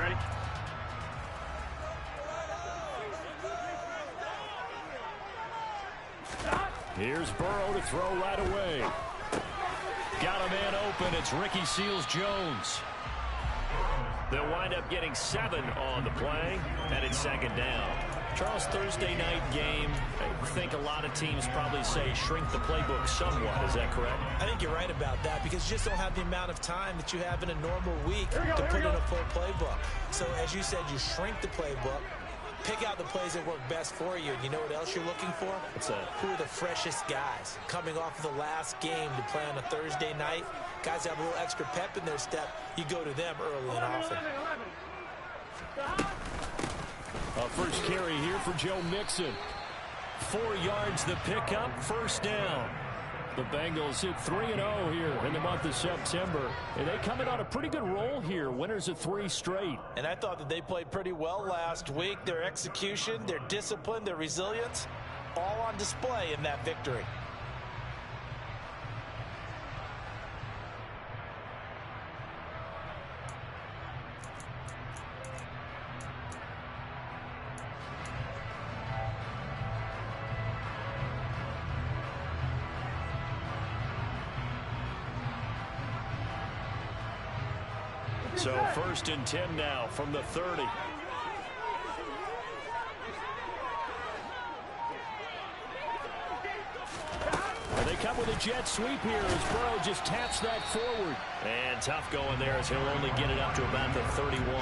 ready. Here's Burrow to throw right away. Got a man open. It's Ricky Seals-Jones. They'll wind up getting 7 on the play, and it's second down. Charles, Thursday night game, I think a lot of teams probably say shrink the playbook somewhat. Is that correct? I think you're right about that because you just don't have the amount of time that you have in a normal week to put in a full playbook. So, as you said, you shrink the playbook, pick out the plays that work best for you. And you know what else you're looking for? What's that? Who are the freshest guys coming off of the last game to play on a Thursday night? Guys that have a little extra pep in their step. You go to them early and often. First carry here for Joe Mixon. 4 yards the pickup, first down. The Bengals hit 3-0 here in the month of September. And they come in on a pretty good roll here. Winners of 3 straight. And I thought that they played pretty well last week. Their execution, their discipline, their resilience, all on display in that victory. So 1st and 10 now from the 30. And they come with a jet sweep here as Burrow just taps that forward. And tough going there as he'll only get it up to about the 31.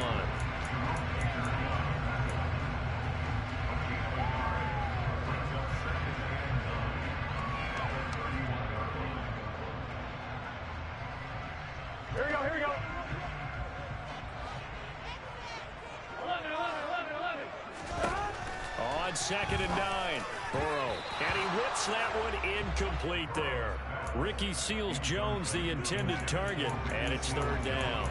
Second and 9. Burrow. And he whips that one incomplete there. Ricky Seals-Jones, the intended target. And it's 3rd down.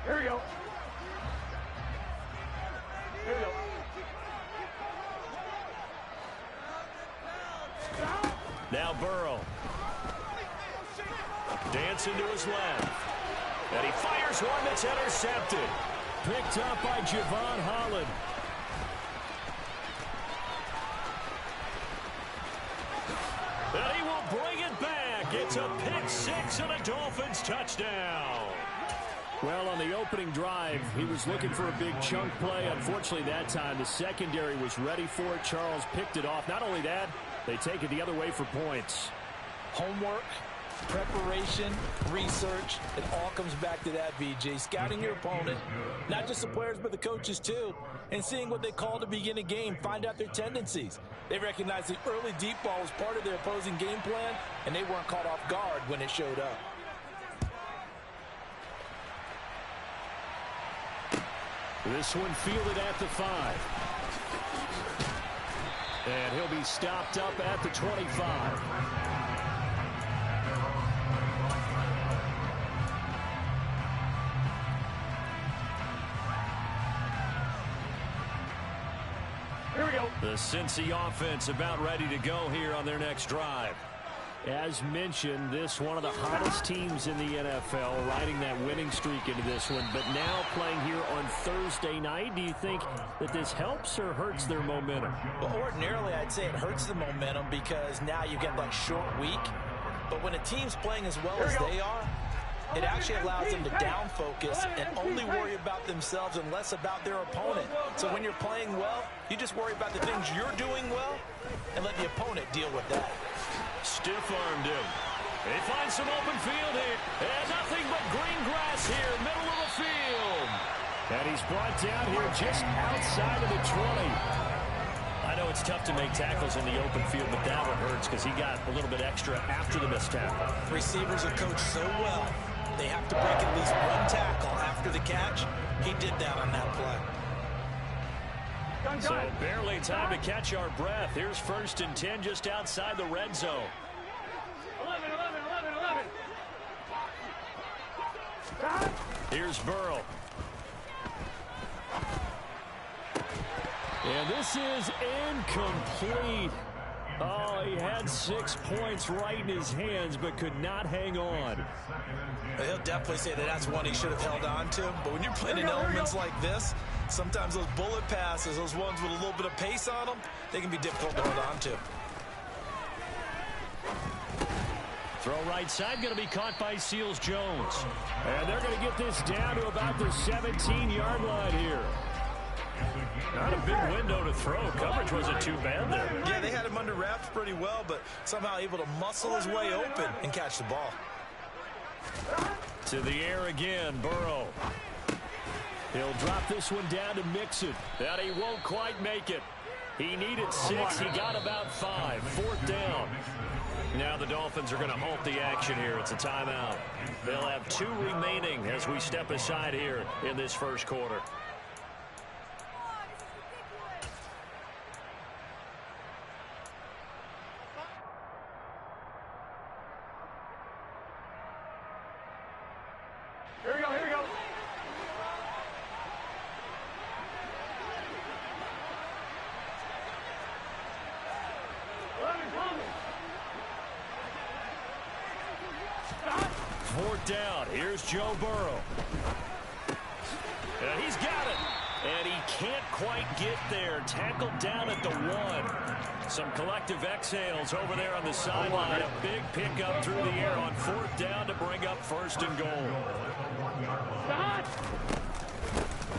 Here we go. Here we go. Now Burrow. Dancing to his left. And he fires one that's intercepted. Picked up by Javon Holland. And he will bring it back. It's a pick 6 and a Dolphins touchdown. Well, on the opening drive, he was looking for a big chunk play. Unfortunately, that time, the secondary was ready for it. Charles picked it off. Not only that, they take it the other way for points. Homework, preparation, research, it all comes back to that, VJ. Scouting your opponent, not just the players but the coaches too, and seeing what they call to begin a game, find out their tendencies. They recognized the early deep ball was part of their opposing game plan, and they weren't caught off guard when it showed up. This one fielded at the 5. And he'll be stopped up at the 25. Here we go. The Cincy offense about ready to go here on their next drive. As mentioned, this one of the hottest teams in the NFL, riding that winning streak into this one, but now playing here on Thursday night. Do you think that this helps or hurts their momentum? Well, ordinarily, I'd say it hurts the momentum because now you get like short week. But when a team's playing as well as they are, it actually allows them to down focus and only worry about themselves and less about their opponent. So when you're playing well, you just worry about the things you're doing well and let the opponent deal with that. Stiff-armed him. They find some open field here. And nothing but green grass here, middle of the field. And he's brought down here just outside of the 20. I know it's tough to make tackles in the open field, but that one hurts because he got a little bit extra after the missed tackle. Receivers are coached so well, they have to break at least one tackle after the catch. He did that on that play. So barely time to catch our breath. Here's 1st and 10 just outside the red zone. 11. Here's Burrow. And this is incomplete. Oh, he had 6 points right in his hands, but could not hang on. He'll definitely say that that's one he should have held on to. But when you're playing in elements like this, sometimes those bullet passes, those ones with a little bit of pace on them, they can be difficult to hold on to. Throw right side, going to be caught by Seals-Jones. And they're going to get this down to about the 17-yard line here. Not a big window to throw. Coverage wasn't too bad there. Yeah, they had him under wraps pretty well, but somehow able to muscle his way open and catch the ball. To the air again, Burrow. He'll drop this one down to Mixon. And he won't quite make it. He needed 6. He got about 5. 4th down. Now the Dolphins are going to halt the action here. It's a timeout. They'll have 2 remaining as we step aside here in this first quarter. Here we go, here we go. Fourth down. Here's Joe Burrow. And he's got it. And he can't quite get there. Tackled down at the 1. Some collective exhales over there on the sideline. A big pickup through the air on 4th down to bring up 1st and goal.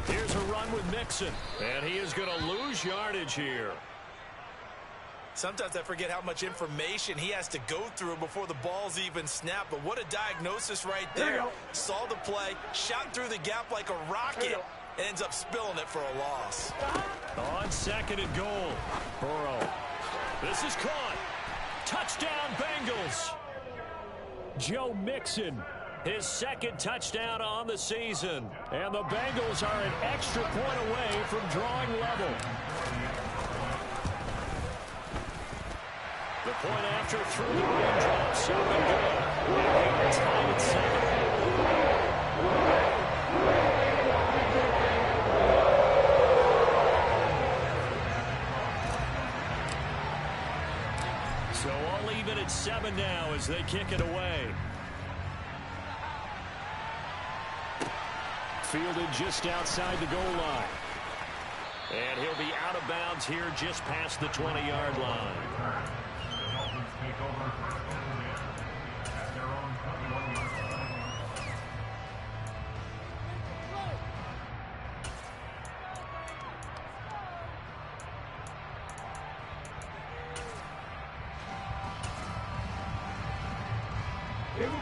Here's a run with Mixon. And he is going to lose yardage here. Sometimes I forget how much information he has to go through before the ball's even snapped. But what a diagnosis right there. Saw the play, shot through the gap like a rocket, and ends up spilling it for a loss. On 2nd and goal, Burrow. This is caught. Touchdown, Bengals. Joe Mixon, his 2nd touchdown on the season. And the Bengals are an extra point away from drawing level. The point after through the raindrops, up and good. And they are tied at 7. So all even at 7 now as they kick it away. Fielded just outside the goal line. And he'll be out of bounds here just past the 20-yard line.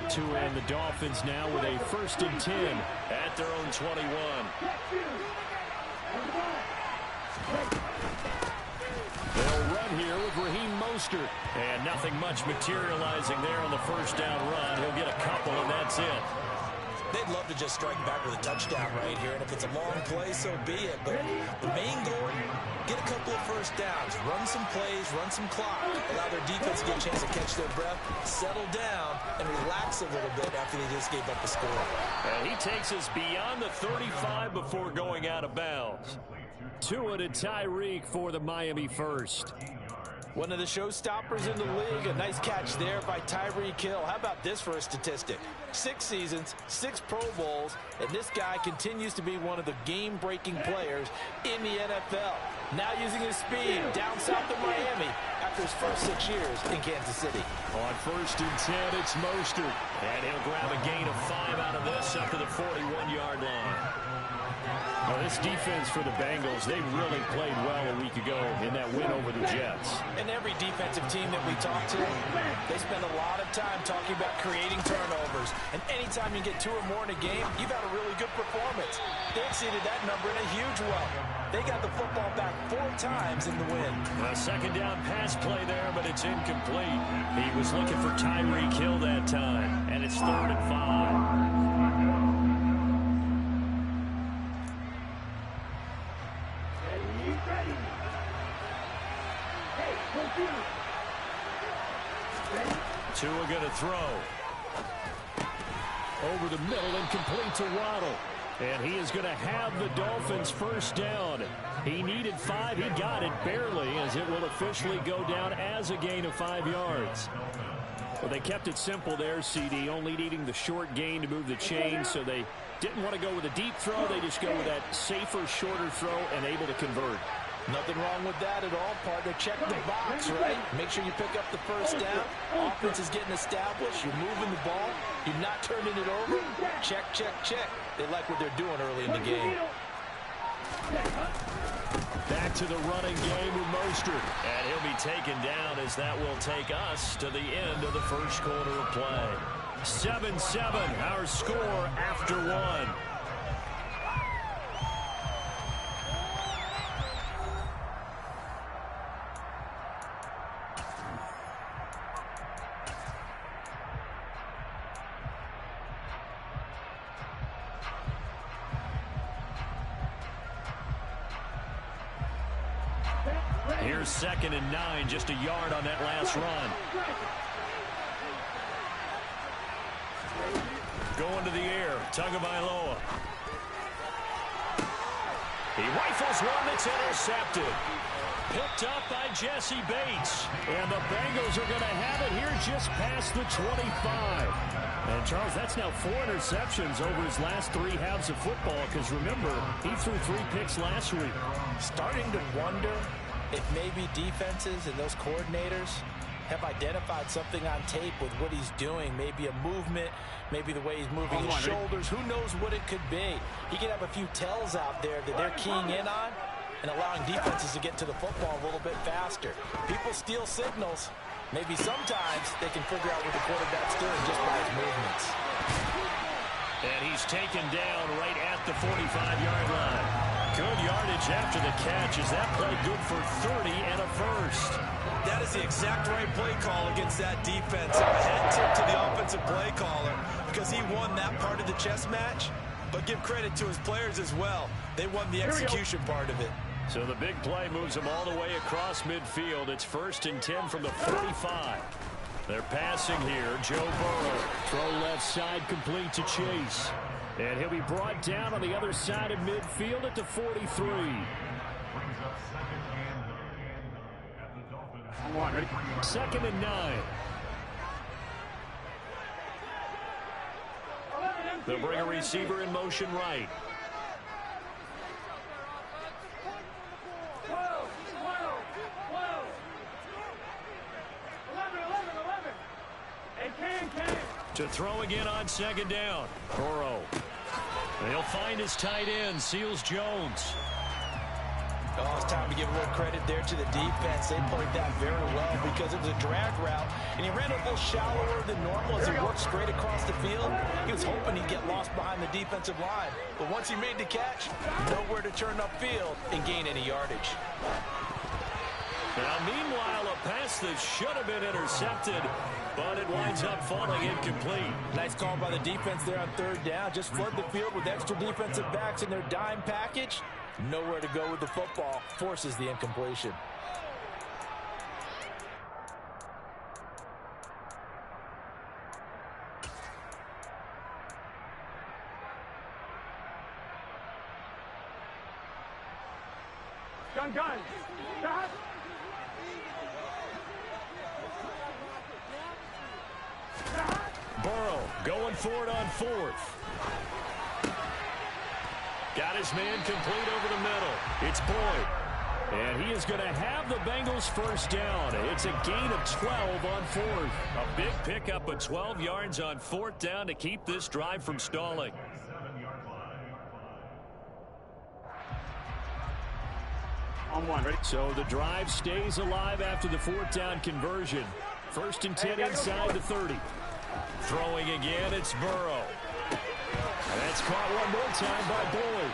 2 and the Dolphins now with a 1st and 10 at their own 21. They'll run here with Raheem Mostert. And nothing much materializing there on the 1st down run. He'll get a couple, and that's it. They'd love to just strike back with a touchdown right here, and if it's a long play, so be it. But the main goal, get a couple of 1st downs, run some plays, run some clock, allow their defense to get a chance to catch their breath, settle down, and relax a little bit after they just gave up the score. And he takes us beyond the 35 before going out of bounds. Tua to Tyreek for the Miami 1st. One of the showstoppers in the league. A nice catch there by Tyreek Hill. How about this for a statistic? 6 seasons, 6 Pro Bowls, and this guy continues to be one of the game-breaking players in the NFL. Now using his speed down south of Miami after his first 6 years in Kansas City. On 1st and 10, it's Mostert. And he'll grab a gain of 5 out of this up to the 41-yard line. Well, this defense for the Bengals, they really played well a week ago in that win over the Jets. And every defensive team that we talk to, they spend a lot of time talking about creating turnovers. And anytime you get 2 or more in a game, you've had a really good performance. They exceeded that number in a huge way. They got the football back 4 times in the win. A 2nd down pass play there, but it's incomplete. He was looking for Tyreek Hill that time, and it's 3rd and 5. Tua going to throw. Over the middle and complete to Waddle. And he is going to have the Dolphins first down. He needed 5. He got it barely, as it will officially go down as a gain of 5 yards. Well, they kept it simple there, CD, only needing the short gain to move the chains, so they didn't want to go with a deep throw. They just go with that safer, shorter throw and able to convert. Nothing wrong with that at all, partner. Check the box, right? Make sure you pick up the first down. Offense is getting established. You're moving the ball. You're not turning it over. Check, check, check. They like what they're doing early in the game. Back to the running game with Mostert. And he'll be taken down as that will take us to the end of the first quarter of play. 7-7, our score after 1. Here's 2nd and 9, just a yard on that last run. Going to the air, Tagovailoa. He rifles one that's intercepted. Picked up by Jesse Bates. And the Bengals are going to have it here just past the 25. And, Charles, that's now 4 interceptions over his last 3 halves of football, because, remember, he threw 3 picks last week. Starting to wonder if maybe defenses and those coordinators have identified something on tape with what he's doing. Maybe a movement, maybe the way he's moving his shoulders. Who knows what it could be? He could have a few tells out there that they're keying in on and allowing defenses to get to the football a little bit faster. People steal signals. Maybe sometimes they can figure out what the quarterback's doing just by his movements. And he's taken down right at the 45-yard line. Good yardage after the catch. Is that play good for 30 and a first? That is the exact right play call against that defense. A hat tip to the offensive play caller because he won that part of the chess match. But give credit to his players as well. They won the execution part of it. So the big play moves them all the way across midfield. It's 1st and 10 from the 45. They're passing here. Joe Burrow. Throw left side complete to Chase. And he'll be brought down on the other side of midfield at the 43. Second and 9. They'll bring a receiver in motion right. To throw again on 2nd down. Burrow. They'll find his tight end, Seals Jones. Oh, it's time to give a little credit there to the defense. They played that very well because it was a drag route, and he ran a little shallower than normal as he worked straight across the field. He was hoping he'd get lost behind the defensive line, but once he made the catch, nowhere to turn upfield and gain any yardage. Now, meanwhile, a pass that should have been intercepted, but it winds up falling incomplete. Nice call by the defense there on 3rd down. Just flood the field with extra defensive backs in their dime package. Nowhere to go with the football. Forces the incompletion. Gun. Stop. Burrow going for it on 4th. Got his man complete over the middle. It's Boyd. And he is going to have the Bengals first down. It's a gain of 12 on 4th. A big pickup of 12 yards on 4th down to keep this drive from stalling. On 1, ready? So the drive stays alive after the 4th down conversion. 1st and 10 inside the 30. Throwing again, it's Burrow. That's caught one more time by Boyd.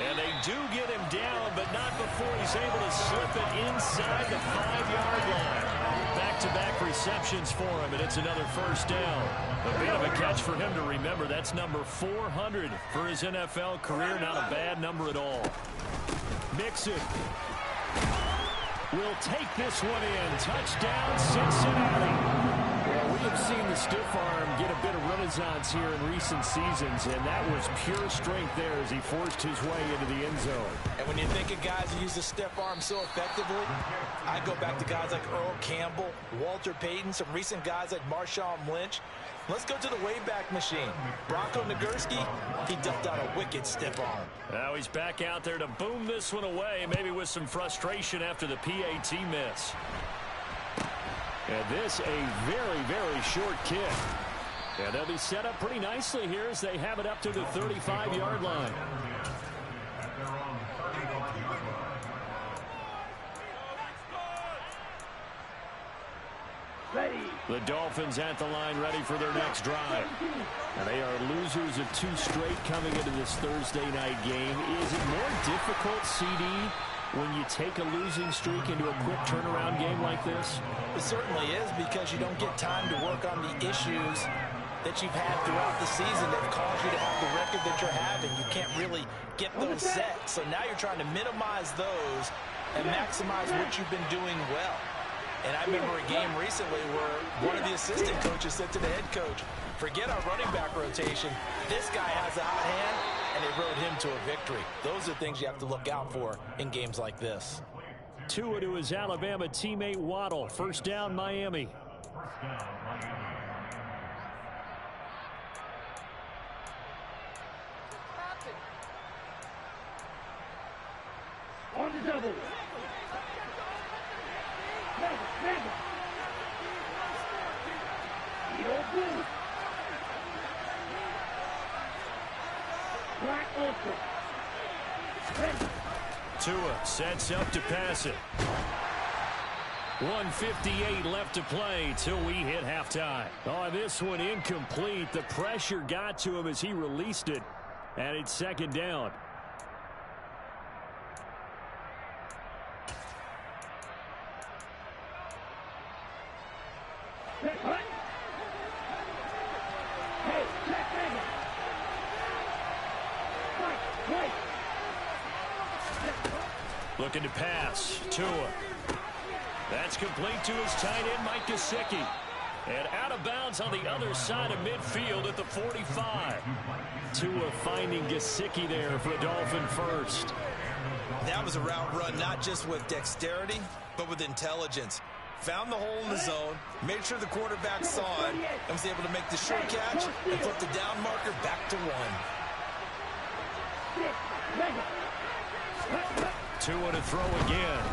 And they do get him down, but not before he's able to slip it inside the 5-yard line. Back-to-back receptions for him, and it's another first down. A bit of a catch for him to remember. That's number 400 for his NFL career. Not a bad number at all. Mixon will take this one in. Touchdown, Cincinnati. Well, we have seen the stiff arm get a bit of renaissance here in recent seasons, and that was pure strength there as he forced his way into the end zone. And when you think of guys who use the stiff arm so effectively, I go back to guys like Earl Campbell, Walter Payton, some recent guys like Marshawn Lynch. Let's go to the Wayback Machine. Bronco Nagurski, he dealt out a wicked stiff arm. Now he's back out there to boom this one away, maybe with some frustration after the PAT miss. And this a very, very short kick. And they'll be set up pretty nicely here as they have it up to the 35-yard line. The Dolphins at the line ready for their next drive. And they are losers of 2 straight coming into this Thursday night game. Is it more difficult, CD, when you take a losing streak into a quick turnaround game like this? It certainly is, because you don't get time to work on the issues that you've had throughout the season that caused you to have the record that you're having. You can't really get those set. So now you're trying to minimize those and maximize what you've been doing well. And I remember a game recently where one of the assistant coaches said to the head coach, forget our running back rotation. This guy has a hot hand, and they rode him to a victory. Those are things you have to look out for in games like this. Tua to his Alabama teammate Waddle. First down, Miami. On the double. Tua sets up to pass it. 1:58 left to play till we hit halftime. Oh, this one incomplete. The pressure got to him as he released it, and it's second down. Looking to pass. Tua. That's complete to his tight end, Mike Gesicki. And out of bounds on the other side of midfield at the 45. Tua finding Gesicki there for a Dolphin first. That was a route run, not just with dexterity, but with intelligence. Found the hole in the zone, made sure the quarterback saw it, and was able to make the short catch and flip the down marker back to 1. Tua to throw again.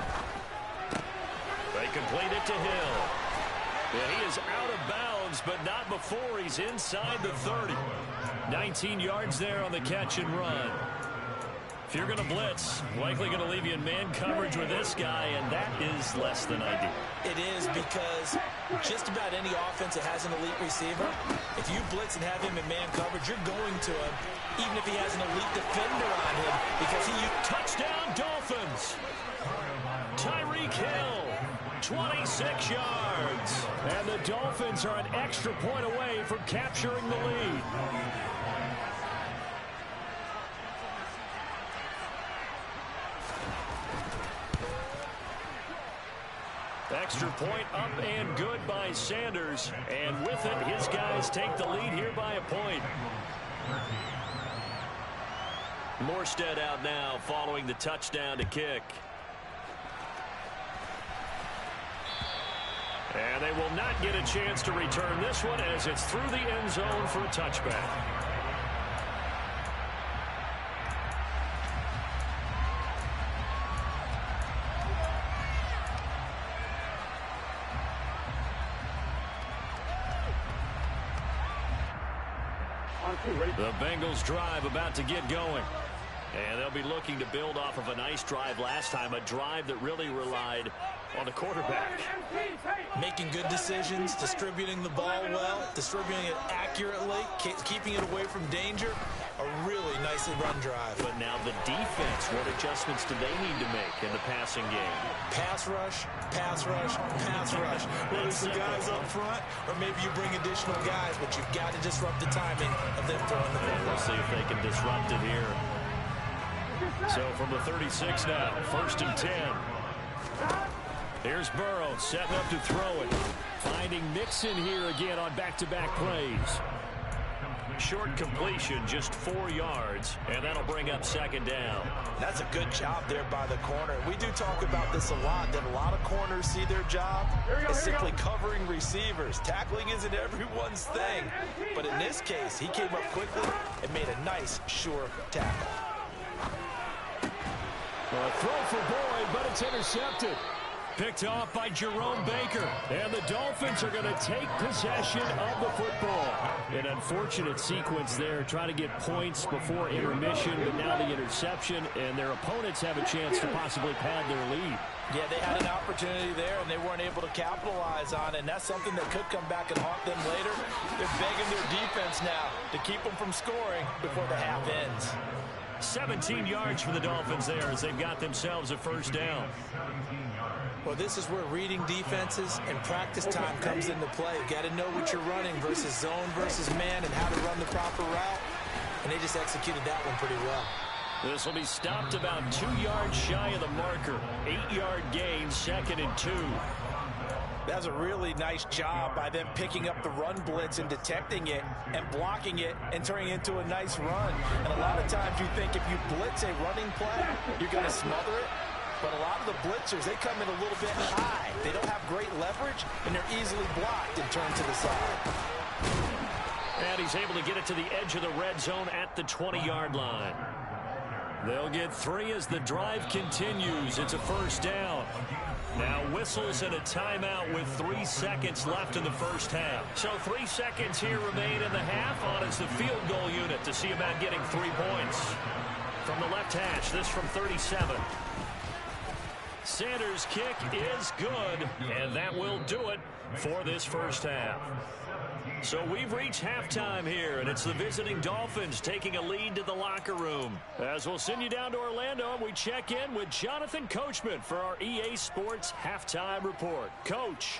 They complete it to Hill. And he is out of bounds, but not before he's inside the 30. 19 yards there on the catch and run. If you're going to blitz, likely going to leave you in man coverage with this guy, and that is less than ideal. It is, because just about any offense that has an elite receiver, if you blitz and have him in man coverage, you're going to him, even if he has an elite defender on him, because he... Touchdown, Dolphins! Tyreek Hill, 26 yards. And the Dolphins are an extra point away from capturing the lead. Extra point up and good by Sanders. And with it, his guys take the lead here by a point. Morstead out now following the touchdown to kick. And they will not get a chance to return this one as it's through the end zone for a touchback. The Bengals drive about to get going. And they'll be looking to build off of a nice drive last time, a drive that really relied on the quarterback. Making good decisions, distributing the ball well, distributing it accurately, keeping it away from danger. A really nicely run drive. But now the defense, what adjustments do they need to make in the passing game? Pass rush, pass rush, pass rush. Whether it's the guys up front or maybe you bring additional guys, but you've got to disrupt the timing of them throwing the ball. We'll see if they can disrupt it here. So from the 36 now, 1st and 10. Here's Burrow setting up to throw it. Finding Mixon here again on back-to-back plays. Short completion, just 4 yards, and that'll bring up second down. That's a good job there by the corner. We do talk about this a lot, that a lot of corners see their job as simply covering receivers. Tackling isn't everyone's thing. But in this case, he came up quickly and made a nice, sure tackle. A throw for Boyd, but it's intercepted. Picked off by Jerome Baker. And the Dolphins are going to take possession of the football. An unfortunate sequence there, trying to get points before intermission, but now the interception, and their opponents have a chance to possibly pad their lead. Yeah, they had an opportunity there, and they weren't able to capitalize on it, and that's something that could come back and haunt them later. They're begging their defense now to keep them from scoring before the half ends. 17 yards for the Dolphins there as they've got themselves a first down. Well, this is where reading defenses and practice time comes into play. You've got to know what you're running versus zone versus man and how to run the proper route. And they just executed that one pretty well. This will be stopped about 2 yards shy of the marker. 8-yard gain, 2nd and 2. That was a really nice job by them picking up the run blitz and detecting it and blocking it and turning it into a nice run. And a lot of times you think if you blitz a running play, you're going to smother it. But a lot of the blitzers, they come in a little bit high. They don't have great leverage, and they're easily blocked and turned to the side. And he's able to get it to the edge of the red zone at the 20-yard line. They'll get 3 as the drive continues. It's a first down. Now whistles and a timeout with 3 seconds left in the first half. So 3 seconds here remain in the half on as the field goal unit to see about getting 3 points. From the left hash, this from 37. Sanders' kick is good, and that will do it for this first half. So we've reached halftime here, and it's the visiting Dolphins taking a lead to the locker room. As we'll send you down to Orlando, we check in with Jonathan Coachman for our EA Sports Halftime Report. Coach.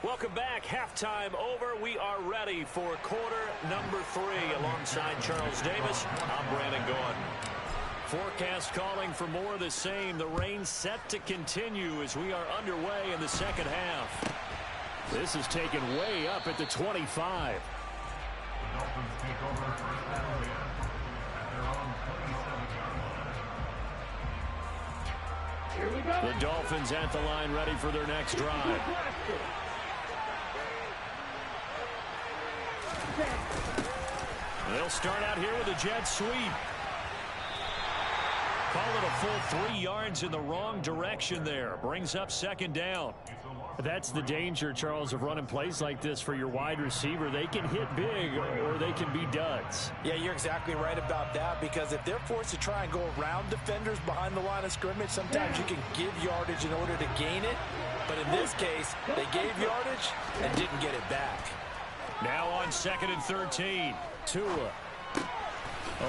Welcome back. Halftime over. We are ready for quarter number 3. Alongside Charles Davis, I'm Brandon Gordon. Forecast calling for more of the same. The rain set to continue as we are underway in the second half. This is taken way up at the 25. The Dolphins at the line ready for their next drive. They'll start out here with a jet sweep. Call it a full 3 yards in the wrong direction there. Brings up second down. That's the danger, Charles, of running plays like this for your wide receiver. They can hit big or they can be duds. Yeah, you're exactly right about that, because if they're forced to try and go around defenders behind the line of scrimmage, sometimes you can give yardage in order to gain it. But in this case, they gave yardage and didn't get it back. Now on 2nd and 13. Tua.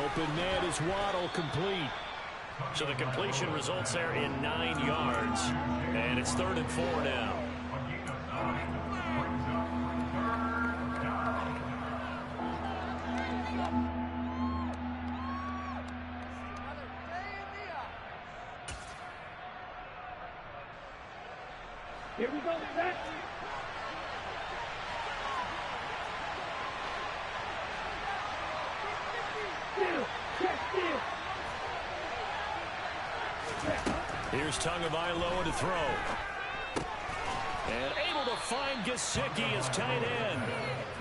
Open man is Waddle, complete. So the completion results there in 9 yards. And it's 3rd and 4 now. Here we go, set. Here's Tagovailoa to throw. And able to find Gesicki as tight end.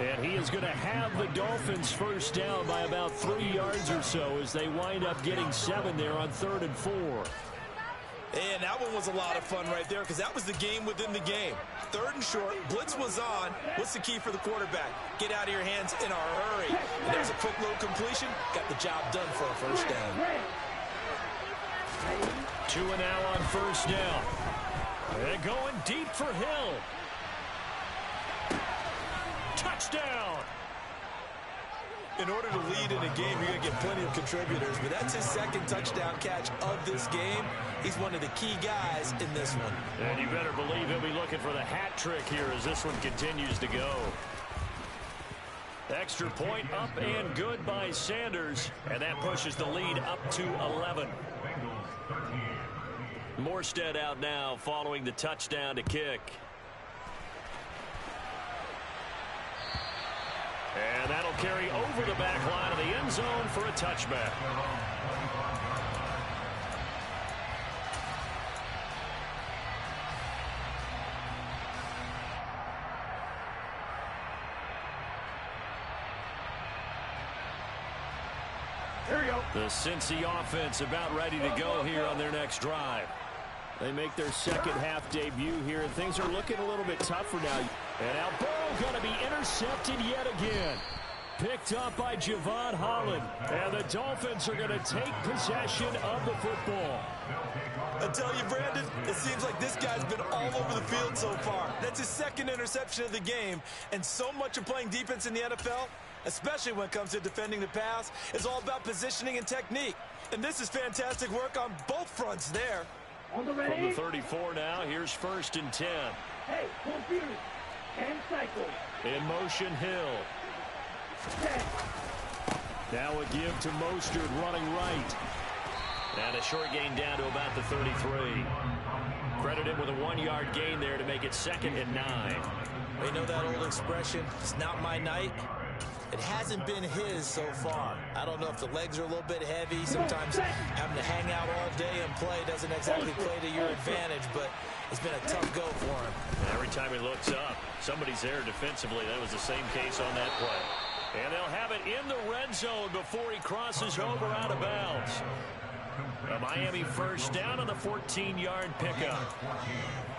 And he is going to have the Dolphins first down by about 3 yards or so as they wind up getting 7 there on 3rd and 4. And that one was a lot of fun right there, because that was the game within the game. 3rd and short, blitz was on. What's the key for the quarterback? Get out of your hands in a hurry. And there's a quick low completion. Got the job done for a first down. 2 and now on first down. They're going deep for Hill. Touchdown. In order to lead in a game, you're going to get plenty of contributors, but that's his 2nd touchdown catch of this game. He's one of the key guys in this one. And you better believe he'll be looking for the hat trick here as this one continues to go. Extra point up and good by Sanders, and that pushes the lead up to 11. Morstead out now following the touchdown to kick. And that'll carry over the back line of the end zone for a touchback. Here we go. The Cincy offense about ready to go here on their next drive. They make their second half debut here, and things are looking a little bit tougher now. And now Burrow going to be intercepted yet again. Picked up by Javon Holland. And the Dolphins are going to take possession of the football. I tell you, Brandon, it seems like this guy's been all over the field so far. That's his second interception of the game. And so much of playing defense in the NFL, especially when it comes to defending the pass, is all about positioning and technique. And this is fantastic work on both fronts there. On the ready. From the 34 now, here's 1st and 10. Hey, computer. And cycle. In motion, Hill. 10. Now a give to Mostert running right. And a short gain down to about the 33. Credit him with a 1-yard gain there to make it 2nd and 9. We know that old expression, it's not my night. It hasn't been his so far. I don't know if the legs are a little bit heavy. Sometimes having to hang out all day and play doesn't exactly play to your advantage, but it's been a tough go for him. Every time he looks up, somebody's there defensively. That was the same case on that play. And they'll have it in the red zone before he crosses over out of bounds. A Miami first down on the 14-yard pickup.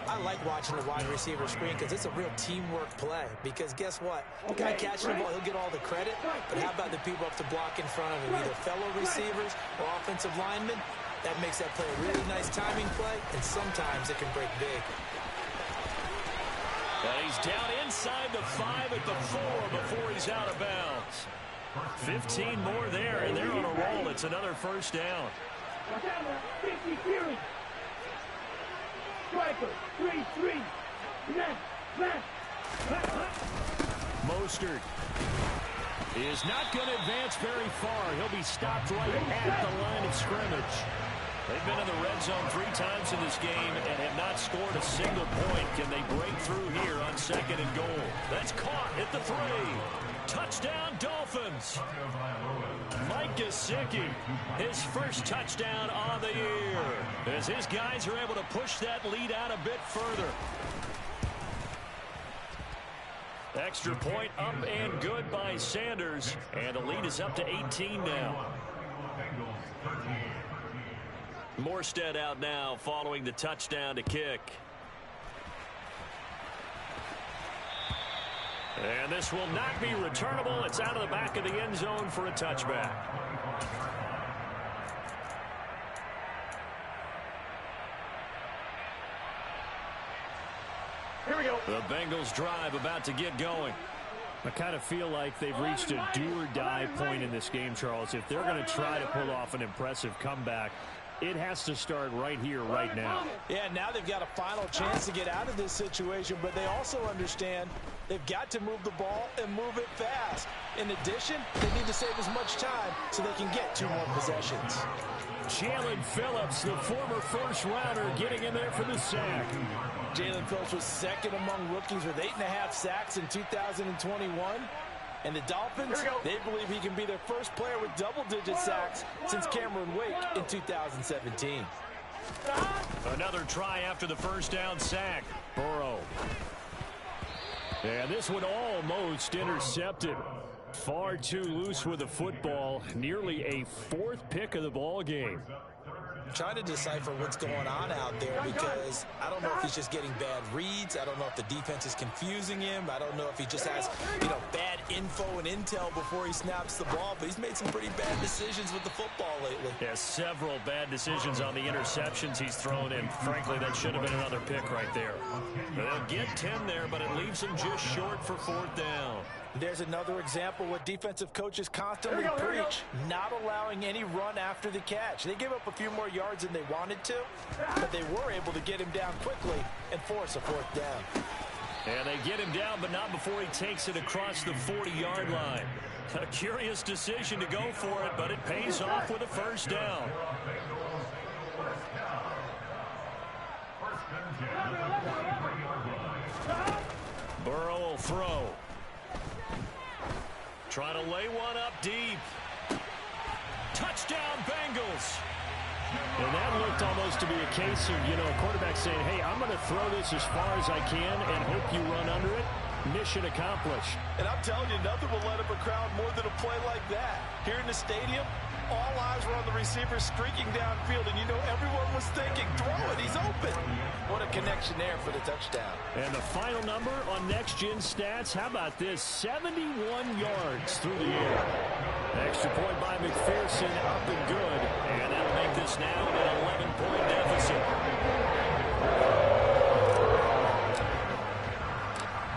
I like watching the wide receiver screen because it's a real teamwork play. Because guess what? The guy catching the ball, he'll get all the credit. But how about the people up to block in front of him? Either fellow receivers or offensive linemen. That makes that play a really nice timing play. And sometimes it can break big. And he's down inside the 5 at the 4 before he's out of bounds. 15 more there, and they're on a roll. It's another first down. Striker, 3-3. Mostert is not going to advance very far. He'll be stopped right at the line of scrimmage. They've been in the red zone 3 times in this game and have not scored a single point. Can they break through here on 2nd and goal? That's caught at the 3. Touchdown, Dolphins. Mike Gesicki, his first touchdown on the year, as his guys are able to push that lead out a bit further. Extra point up and good by Sanders, and the lead is up to 18 now. Morstead out now following the touchdown to kick. And this will not be returnable. It's out of the back of the end zone for a touchback. Here we go. The Bengals drive about to get going. I kind of feel like they've reached a do-or-die point in this game, Charles. If they're going to try to pull off an impressive comeback, it has to start right here, right now. Yeah, now they've got a final chance to get out of this situation, but they also understand they've got to move the ball and move it fast. In addition, they need to save as much time so they can get 2 more possessions. Jalen Phillips, the former first-rounder, getting in there for the sack. Jalen Phillips was second among rookies with 8.5 sacks in 2021. And the Dolphins, they believe he can be their first player with double-digit sacks since Cameron Wake in 2017. Another try after the first down sack. Burrow. And this one almost intercepted. Far too loose with the football. Nearly a 4th pick of the ball game. Trying to decipher what's going on out there because I don't know if he's just getting bad reads. I don't know if the defense is confusing him. I don't know if he just has, bad info and intel before he snaps the ball. But he's made some pretty bad decisions with the football lately. Yeah, several bad decisions on the interceptions he's thrown in. Frankly, that should have been another pick right there. They'll get 10 there, but it leaves him just short for 4th down. There's another example what defensive coaches constantly preach, not allowing any run after the catch. They gave up a few more yards than they wanted to, but they were able to get him down quickly and force a 4th down. And they get him down, but not before he takes it across the 40-yard line. A curious decision to go for it, but it pays off with a first down. Burrow will throw. Trying to lay one up deep. Touchdown, Bengals. And that looked almost to be a case of, a quarterback saying, hey, I'm going to throw this as far as I can and hope you run under it. Mission accomplished. And I'm telling you, nothing will let up a crowd more than a play like that. Here in the stadium, all eyes were on the receiver streaking downfield, and everyone was thinking, throw it, he's open. What a connection there for the touchdown. And the final number on Next Gen Stats, how about this? 71 yards through the air. Extra point by McPherson, up and good. And that'll make this now an 11-point deficit.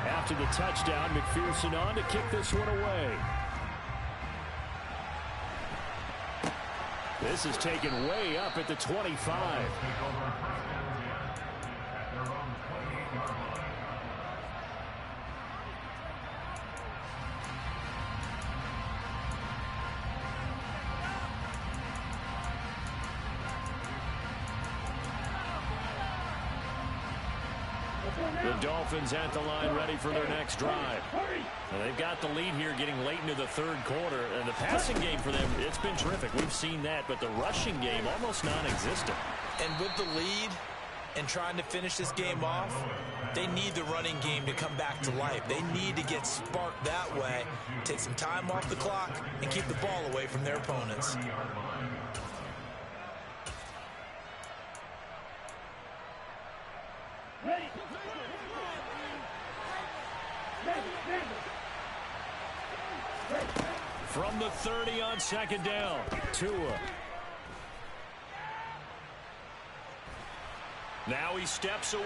After the touchdown, McPherson on to kick this one away. This is taken way up at the 25. The Dolphins at the line, ready for their next drive. Well, they've got the lead here getting late into the third quarter. And the passing game for them, it's been terrific. We've seen that, but the rushing game almost non-existent. And with the lead and trying to finish this game off, they need the running game to come back to life. They need to get sparked that way, take some time off the clock, and keep the ball away from their opponents. Ready. From the 30 on second down, Tua. Now he steps away.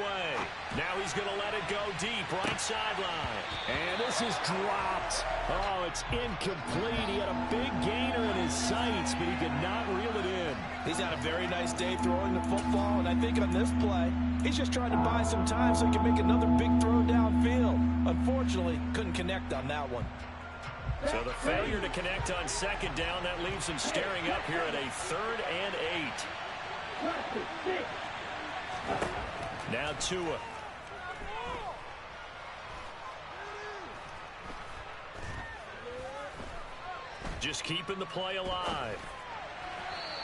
Now he's going to let it go deep, right sideline. And this is dropped. Oh, it's incomplete. He had a big gainer in his sights, but he could not reel it in. He's had a very nice day throwing the football, and I think on this play, he's just trying to buy some time so he can make another big throw downfield. Unfortunately, couldn't connect on that one. So the failure to connect on second down, that leaves him staring up here at a 3rd and 8. Now Tua. Just keeping the play alive.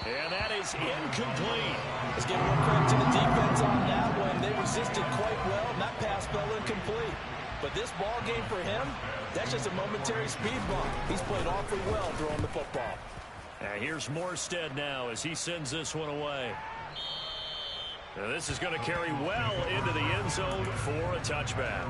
And that is incomplete. Let's give more credit to the defense on that one. They resisted quite well, and that pass fell incomplete. But this ball game for him, that's just a momentary speed bump. He's played awfully well throwing the football. And here's Morstead now as he sends this one away. Now this is going to carry well into the end zone for a touchback.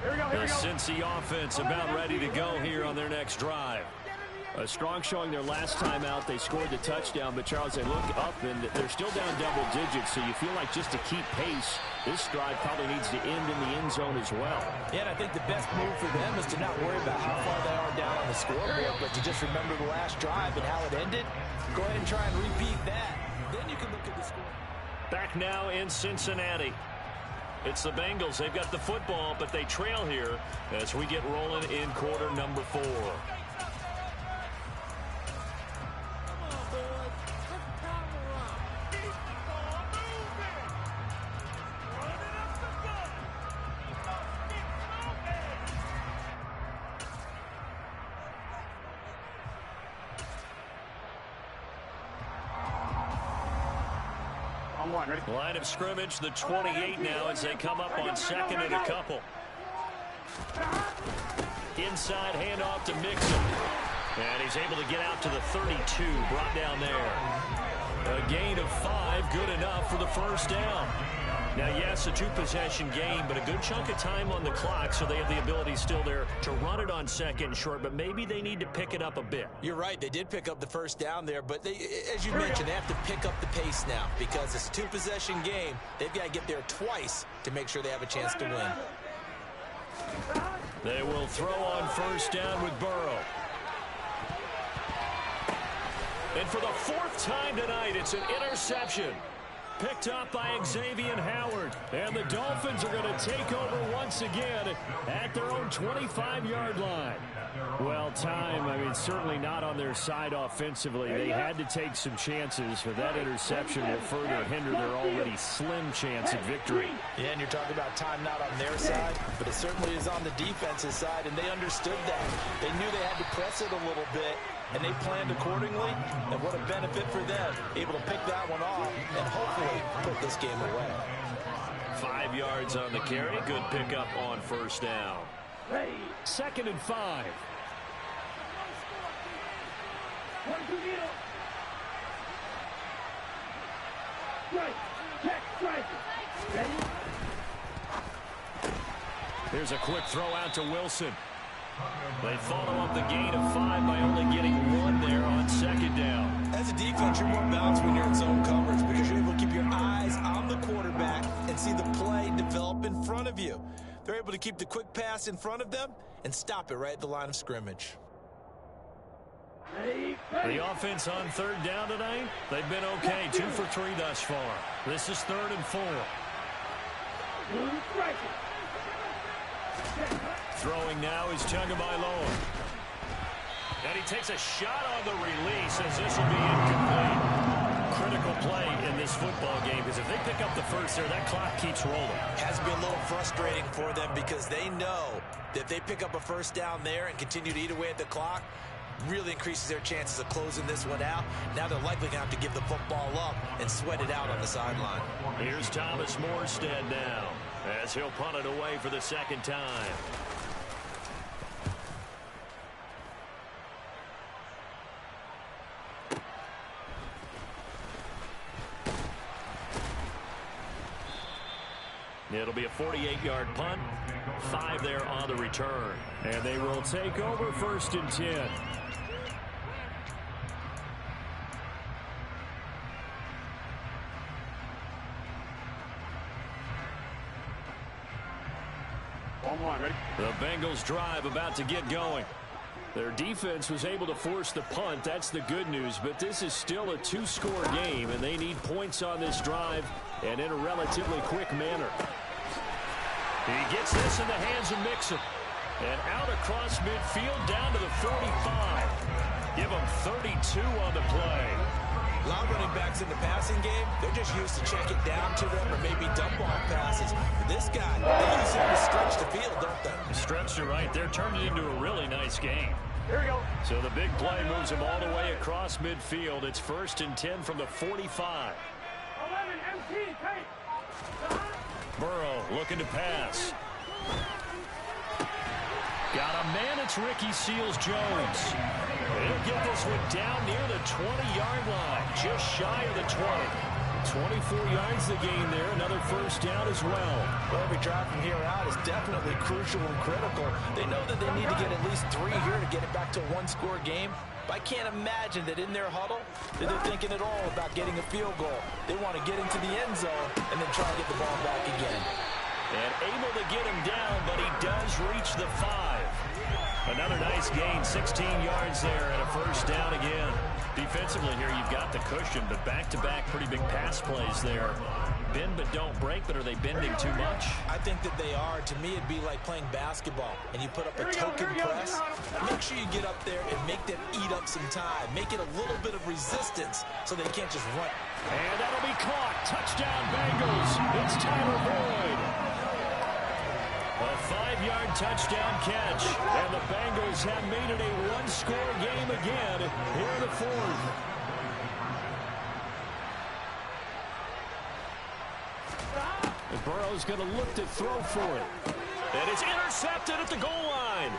The Cincy offense about ready to go here on their next drive. A strong showing their last time out. They scored the touchdown, but Charles, they look up and they're still down double digits, so you feel like just to keep pace, this drive probably needs to end in the end zone as well. Yeah, and I think the best move for them is to not worry about how far they are down on the scoreboard, but to just remember the last drive and how it ended. Go ahead and try and repeat that. Then you can look at the score. Back now in Cincinnati. It's the Bengals. They've got the football, but they trail here as we get rolling in quarter number 4. Line of scrimmage, the 28 now as they come up on second and a couple. Inside handoff to Mixon. And he's able to get out to the 32, brought down there. A gain of 5, good enough for the first down. Now, yes, a 2-possession game, but a good chunk of time on the clock, so they have the ability still there to run it on second and short, but maybe they need to pick it up a bit. You're right. They did pick up the first down there, but as you mentioned, they have to pick up the pace now because it's a 2-possession game. They've got to get there twice to make sure they have a chance to win. They will throw on first down with Burrow. And for the fourth time tonight, it's an interception. Picked up by Xavier Howard. And the Dolphins are going to take over once again at their own 25-yard line. Well, certainly not on their side offensively. They had to take some chances, but that interception will further hinder their already slim chance at victory. Yeah, and you're talking about time not on their side, but it certainly is on the defensive side, and they understood that. They knew they had to press it a little bit, and they planned accordingly, and what a benefit for them, able to pick that one off and hopefully put this game away. 5 yards on the carry. Good pickup on first down. 2nd and 5. Here's a quick throw out to Wilson. They follow up the gain of 5 by only getting 1 there on 2nd down. As a defense, you're more balanced when you're in zone coverage because you're able to keep your eyes on the quarterback and see the play develop in front of you. They're able to keep the quick pass in front of them and stop it right at the line of scrimmage. The offense on 3rd down tonight, they've been okay. 2 for 3 thus far. This is 3rd and 4. Throwing now is Tagovailoa. And he takes a shot on the release as this will be incomplete. Critical play in this football game because if they pick up the first there, that clock keeps rolling. Has to be a little frustrating for them because they know that if they pick up a first down there and continue to eat away at the clock, really increases their chances of closing this one out. Now they're likely going to have to give the football up and sweat it out on the sideline. Here's Thomas Morstead now as he'll punt it away for the 2nd time. It'll be a 48-yard punt. 5 there on the return. And they will take over 1st and 10. The Bengals drive about to get going. Their defense was able to force the punt. That's the good news. But this is still a 2-score game, and they need points on this drive and in a relatively quick manner. He gets this in the hands of Mixon. And out across midfield down to the 45. Give him 32 on the play. A lot of running backs in the passing game, they're just used to check it down to them or maybe dump off passes. But this guy, they use him to stretch the field, don't they? Stretch it right there, turned it into a really nice game. Here we go. So the big play moves him all the way across midfield. It's 1st and 10 from the 45. 11 MT, take. Burrow looking to pass. Got a man, it's Ricky Seals-Jones. He'll get this one down near the 20-yard line, just shy of the 20. 24 yards the gain there, another first down as well. Well, every drive from here out is definitely crucial and critical. They know that they need to get at least 3 here to get it back to a 1-score game. But I can't imagine that in their huddle that they're thinking at all about getting a field goal. They want to get into the end zone and then try to get the ball back again. And able to get him down, but he does reach the 5. Another nice gain, 16 yards there and a first down again. Defensively here, you've got the cushion, but back-to-back pretty big pass plays there. Bend but don't break, but are they bending too much? I think that they are. To me, it'd be like playing basketball, and you put up a token press. Make sure you get up there and make them eat up some time. Make it a little bit of resistance so they can't just run. And that'll be caught. Touchdown, Bengals. It's Tyler Boyd. A 5-yard touchdown catch, and the Bengals have made it a 1-score game again here in the 4th. And Burrow's going to look to throw for it. And it's intercepted at the goal line.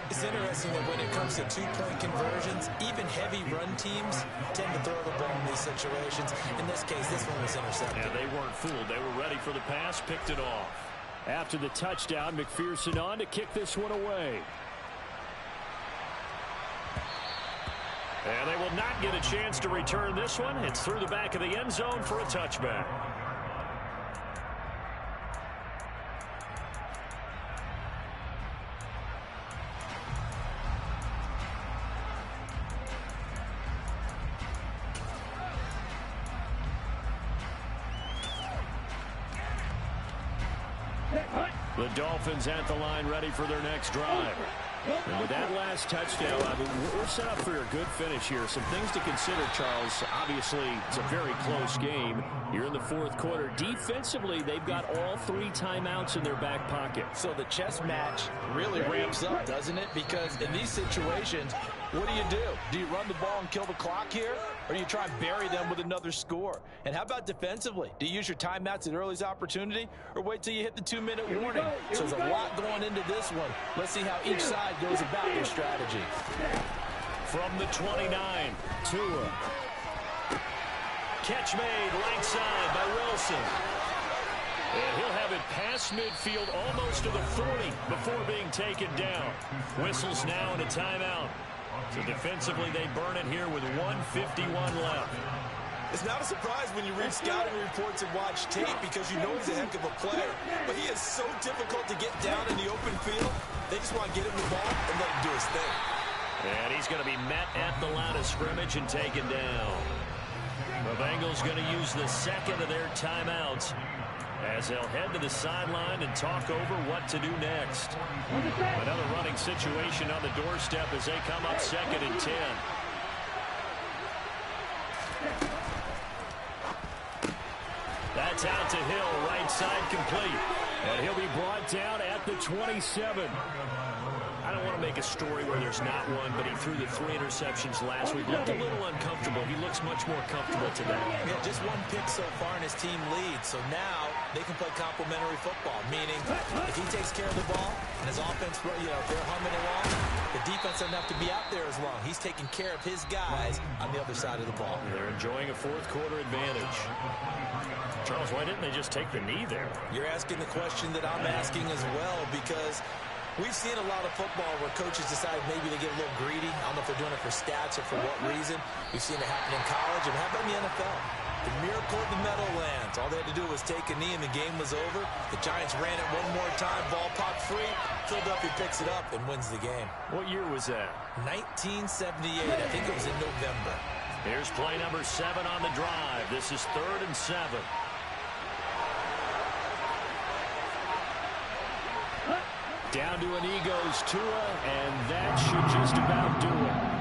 It's interesting that when it comes to 2-point conversions, even heavy run teams tend to throw the ball in these situations. In this case, this one was intercepted. Yeah, they weren't fooled. They were ready for the pass, picked it off. After the touchdown, McPherson on to kick this one away. And they will not get a chance to return this one. It's through the back of the end zone for a touchback. The Dolphins at the line ready for their next drive. And with that last touchdown, I mean, we're set up for a good finish here. Some things to consider, Charles. Obviously, it's a very close game. You're in the fourth quarter. Defensively, they've got all 3 timeouts in their back pocket. So the chess match really ramps up, doesn't it? Because in these situations, what do? Do you run the ball and kill the clock here? Or do you try and bury them with another score? And how about defensively? Do you use your timeouts at earliest opportunity or wait till you hit the 2-minute warning? So there's a lot going into this one. Let's see how each side goes about their strategy. From the 29, Tua. Catch made, right side by Wilson. And he'll have it past midfield almost to the 40 before being taken down. Whistles now and a timeout. So defensively, they burn it here with 1:51 left. It's not a surprise when you read scouting reports and watch tape because you know he's a heck of a player. But he is so difficult to get down in the open field. They just want to get him the ball and let him do his thing. And he's going to be met at the line of scrimmage and taken down. The Bengals going to use the second of their timeouts as they'll head to the sideline and talk over what to do next. Another running situation on the doorstep as they come up 2nd and 10. That's out to Hill, right side complete. And he'll be brought down at the 27. I don't want to make a story where there's not one, but he threw the 3 interceptions last week. Looked a little uncomfortable. He looks much more comfortable today. Yeah, just 1 pick so far and his team leads. So now they can play complementary football, meaning if he takes care of the ball and his offense, they're humming along, the defense doesn't have to be out there as long. He's taking care of his guys on the other side of the ball. They're enjoying a fourth quarter advantage. Charles, why didn't they just take the knee there? You're asking the question that I'm asking as well, because we've seen a lot of football where coaches decide maybe they get a little greedy. I don't know if they're doing it for stats or for what reason. We've seen it happen in college, and how about in the NFL? The miracle of the Meadowlands. All they had to do was take a knee, and the game was over. The Giants ran it one more time. Ball popped free. Philadelphia picks it up and wins the game. What year was that? 1978. I think it was in November. Here's play number 7 on the drive. This is 3rd and 7. Down to an Eagles Tua, and that should just about do it.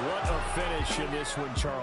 What a finish in this one, Charles.